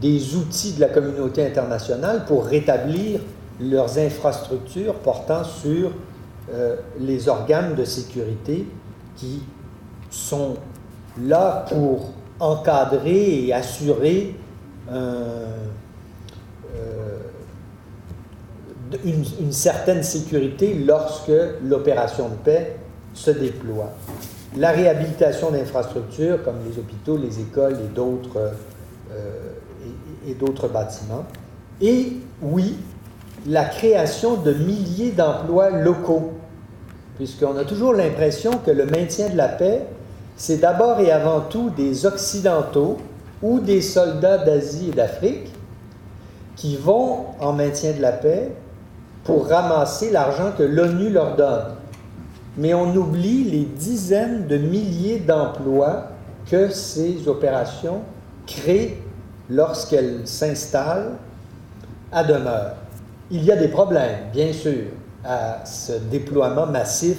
des outils de la communauté internationale pour rétablir leurs infrastructures portant sur les organes de sécurité qui sont là pour encadrer et assurer une certaine sécurité lorsque l'opération de paix se déploie. La réhabilitation d'infrastructures comme les hôpitaux, les écoles et d'autres bâtiments. Et oui, la création de milliers d'emplois locaux, puisqu'on a toujours l'impression que le maintien de la paix, c'est d'abord et avant tout des Occidentaux ou des soldats d'Asie et d'Afrique qui vont en maintien de la paix pour ramasser l'argent que l'ONU leur donne. Mais on oublie les dizaines de milliers d'emplois que ces opérations créent lorsqu'elles s'installent à demeure. Il y a des problèmes, bien sûr, à ce déploiement massif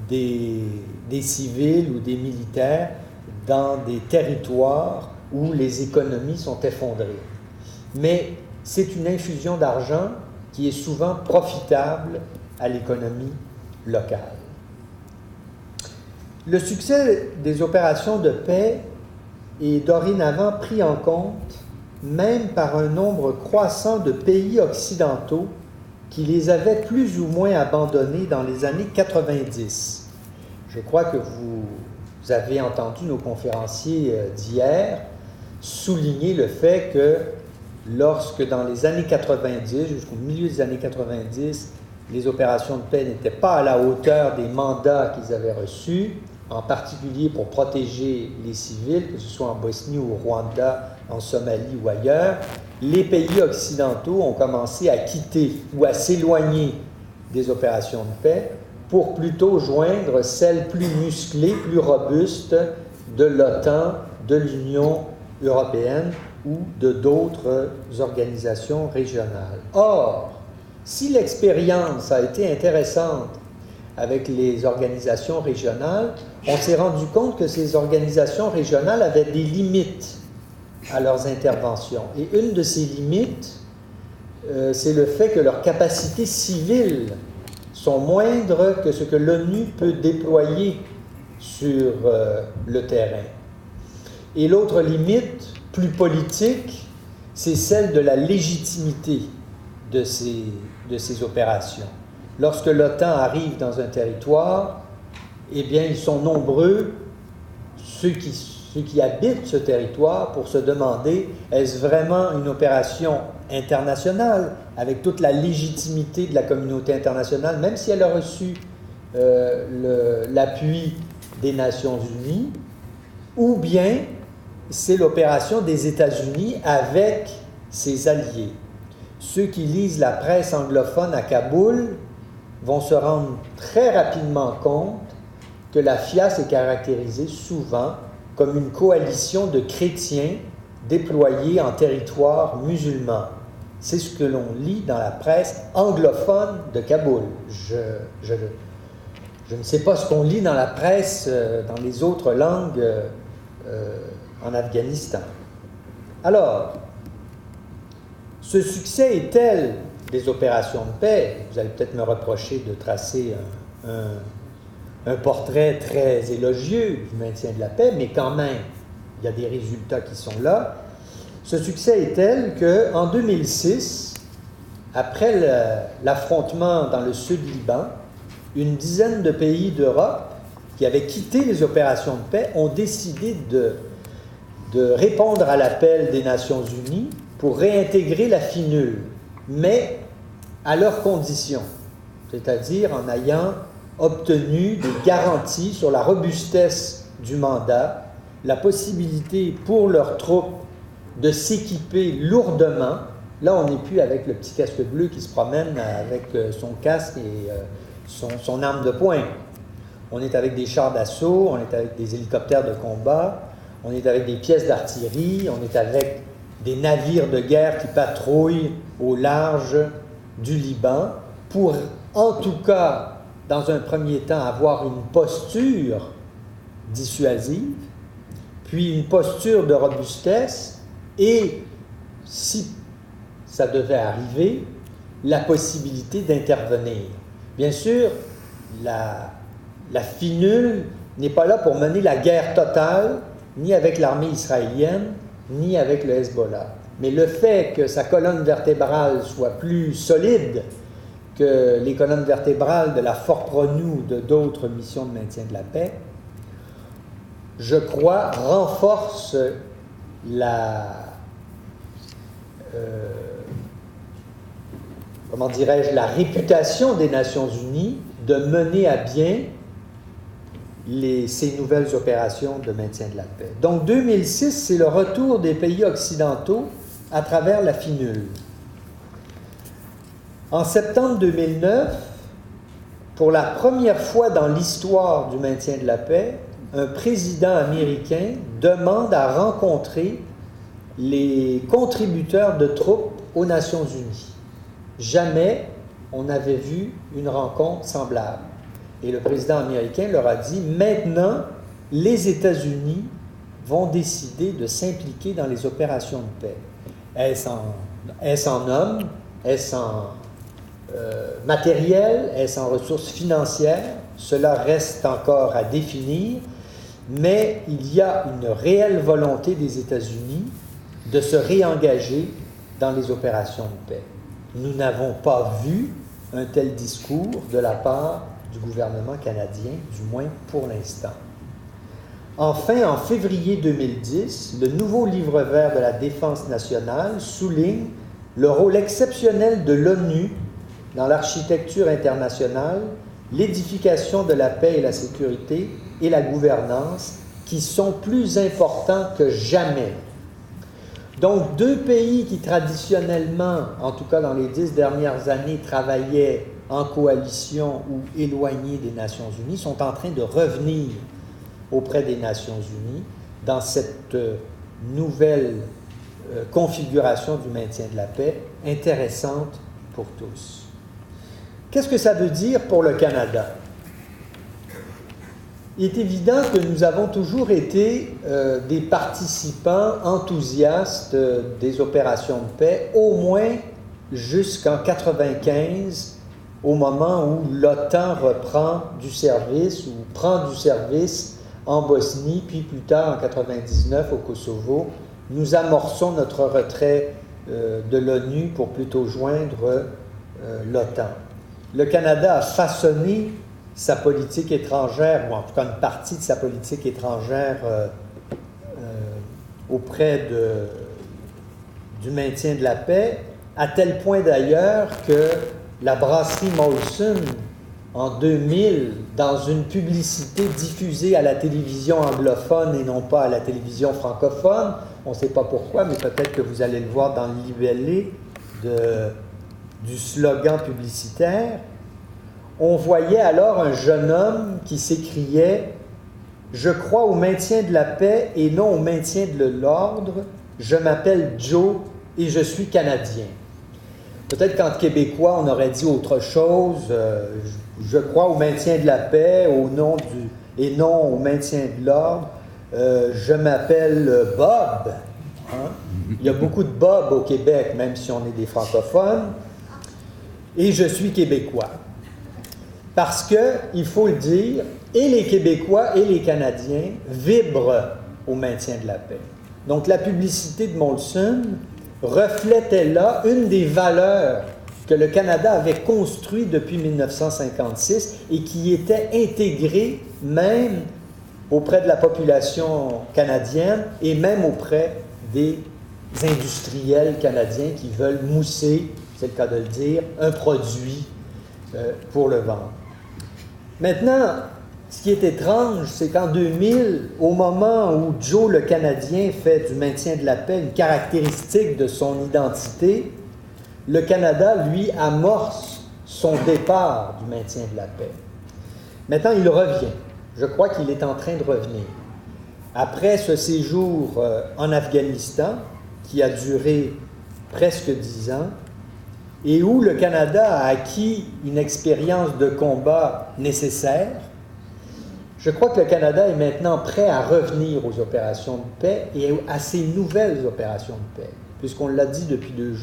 des civils ou des militaires dans des territoires où les économies sont effondrées. Mais c'est une infusion d'argent qui est souvent profitable à l'économie locale. Le succès des opérations de paix est dorénavant pris en compte même par un nombre croissant de pays occidentaux qui les avaient plus ou moins abandonnés dans les années 90. Je crois que vous avez entendu nos conférenciers d'hier souligner le fait que lorsque dans les années 90, jusqu'au milieu des années 90, les opérations de paix n'étaient pas à la hauteur des mandats qu'ils avaient reçus, en particulier pour protéger les civils, que ce soit en Bosnie ou au Rwanda, en Somalie ou ailleurs, les pays occidentaux ont commencé à quitter ou à s'éloigner des opérations de paix pour plutôt joindre celles plus musclées, plus robustes de l'OTAN, de l'Union européenne ou de d'autres organisations régionales. Or, si l'expérience a été intéressante avec les organisations régionales, on s'est rendu compte que ces organisations régionales avaient des limites à leurs interventions. Et une de ces limites, c'est le fait que leurs capacités civiles sont moindres que ce que l'ONU peut déployer sur le terrain. Et l'autre limite, plus politique, c'est celle de la légitimité de ces opérations. Lorsque l'OTAN arrive dans un territoire, eh bien, ils sont nombreux, ceux qui habitent ce territoire, pour se demander, est-ce vraiment une opération internationale, avec toute la légitimité de la communauté internationale, même si elle a reçu l'appui des Nations Unies, ou bien c'est l'opération des États-Unis avec ses alliés. Ceux qui lisent la presse anglophone à Kaboul vont se rendre très rapidement compte que la FIAS est caractérisée souvent comme une coalition de chrétiens déployés en territoire musulman. C'est ce que l'on lit dans la presse anglophone de Kaboul. Je ne sais pas ce qu'on lit dans la presse dans les autres langues en Afghanistan. Alors, ce succès est tel des opérations de paix, vous allez peut-être me reprocher de tracer un portrait très élogieux du maintien de la paix, mais quand même, il y a des résultats qui sont là. Ce succès est tel qu'en 2006, après l'affrontement dans le sud-Liban, une dizaine de pays d'Europe qui avaient quitté les opérations de paix ont décidé de répondre à l'appel des Nations Unies pour réintégrer la FINUL, mais à leurs conditions, c'est-à-dire en ayant obtenu des garanties sur la robustesse du mandat, la possibilité pour leurs troupes de s'équiper lourdement. Là, on n'est plus avec le petit casque bleu qui se promène avec son casque et son arme de poing. On est avec des chars d'assaut, on est avec des hélicoptères de combat, on est avec des pièces d'artillerie, on est avec des navires de guerre qui patrouillent au large du Liban pour, en tout cas, dans un premier temps, avoir une posture dissuasive, puis une posture de robustesse et si ça devait arriver, la possibilité d'intervenir. Bien sûr, la finule n'est pas là pour mener la guerre totale, ni avec l'armée israélienne, ni avec le Hezbollah. Mais le fait que sa colonne vertébrale soit plus solide que les colonnes vertébrales de la Fort Pronou ou de d'autres missions de maintien de la paix, je crois, renforce comment dirais-je, la réputation des Nations Unies de mener à bien ces nouvelles opérations de maintien de la paix. Donc 2006, c'est le retour des pays occidentaux à travers la finule. En septembre 2009, pour la première fois dans l'histoire du maintien de la paix, un président américain demande à rencontrer les contributeurs de troupes aux Nations Unies. Jamais on n'avait vu une rencontre semblable. Et le président américain leur a dit, maintenant, les États-Unis vont décider de s'impliquer dans les opérations de paix. Est-ce en hommes? Est-ce en matériel? Est-ce en ressources financières? Cela reste encore à définir, mais il y a une réelle volonté des États-Unis de se réengager dans les opérations de paix. Nous n'avons pas vu un tel discours de la part du gouvernement canadien, du moins pour l'instant. Enfin, en février 2010, le nouveau livre vert de la défense nationale souligne le rôle exceptionnel de l'ONU dans l'architecture internationale, l'édification de la paix et la sécurité et la gouvernance, qui sont plus importants que jamais. Donc, deux pays qui traditionnellement, en tout cas dans les 10 dernières années, travaillaient en coalition ou éloignés des Nations Unies, sont en train de revenir auprès des Nations Unies dans cette nouvelle configuration du maintien de la paix, intéressante pour tous. Qu'est-ce que ça veut dire pour le Canada? Il est évident que nous avons toujours été des participants enthousiastes des opérations de paix, au moins jusqu'en 1995, au moment où l'OTAN reprend du service ou prend du service en Bosnie, puis plus tard en 1999 au Kosovo. Nous amorçons notre retrait de l'ONU pour plutôt joindre l'OTAN. Le Canada a façonné sa politique étrangère, ou en tout cas une partie de sa politique étrangère auprès du maintien de la paix, à tel point d'ailleurs que la brasserie Molson, en 2000, dans une publicité diffusée à la télévision anglophone et non pas à la télévision francophone, on ne sait pas pourquoi, mais peut-être que vous allez le voir dans le libellé du slogan publicitaire, on voyait alors un jeune homme qui s'écriait « Je crois au maintien de la paix et non au maintien de l'ordre. Je m'appelle Joe et je suis Canadien. » Peut-être qu'en québécois, on aurait dit autre chose. Je crois au maintien de la paix et non au maintien de l'ordre. Je m'appelle Bob. Hein? Il y a beaucoup de Bob au Québec, même si on est des francophones. Et je suis québécois. Parce que, il faut le dire, et les Québécois et les Canadiens vibrent au maintien de la paix. Donc la publicité de Molson reflétait là une des valeurs que le Canada avait construites depuis 1956 et qui était intégrée même auprès de la population canadienne et même auprès des industriels canadiens qui veulent mousser, c'est le cas de le dire, un produit pour le vendre. Maintenant, ce qui est étrange, c'est qu'en 2000, au moment où Joe le Canadien fait du maintien de la paix une caractéristique de son identité, le Canada, lui, amorce son départ du maintien de la paix. Maintenant, il revient. Je crois qu'il est en train de revenir. Après ce séjour en Afghanistan, qui a duré presque 10 ans, et où le Canada a acquis une expérience de combat nécessaire, je crois que le Canada est maintenant prêt à revenir aux opérations de paix et à ces nouvelles opérations de paix. puisqu'on l'a dit depuis 2 jours.